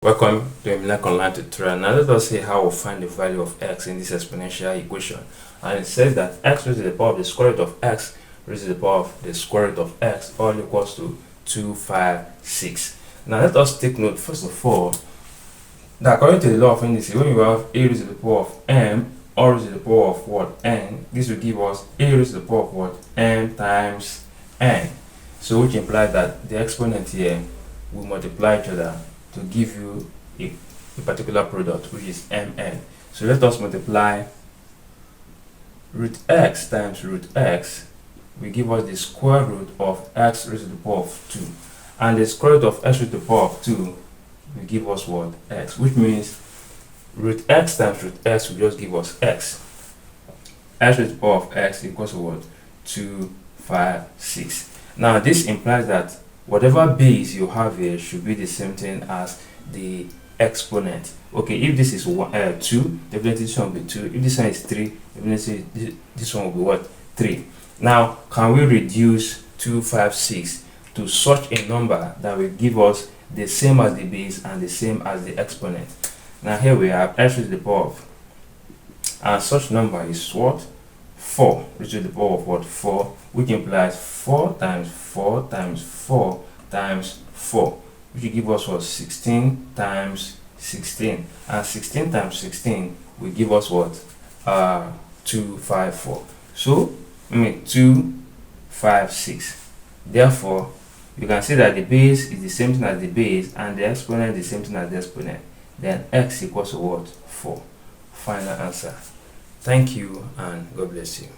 Welcome to Emilak Online tutorial. Now let us see how we find the value of x in this exponential equation. And it says that x raised to the power of the square root of x raised to the power of the square root of x all equals to 256. Now let us take note first of all that according to the law of indices, when you have a raised to the power of m or raised to the power of what n, this will give us a raised to the power of what m times n. So which implies that the exponent here will multiply each other to give you a particular product, which is mn. So let us multiply root x times root x will give us the square root of x raised to the power of 2, and the square root of x raised to the power of 2 will give us what? X, which means root x times root x will just give us x. X raised to the power of x equals to what? 256. Now this implies that whatever base you have here should be the same thing as the exponent. Okay, if this is 2, definitely this one will be 2. If this one is 3, definitely this one will be what? 3. Now, can we reduce 256 to such a number that will give us the same as the base and the same as the exponent? Now here we have x raised to the power of, and such number is what? 4 raised to the power of what? 4, which implies 4 times 4 times 4 times 4, which will give us what? 16 times 16, and 16 times 16 will give us what? 254. So 256. Therefore you can see that the base is the same thing as the base and the exponent is the same thing as the exponent. Then x equals to what? 4. Final answer. Thank you and God bless you.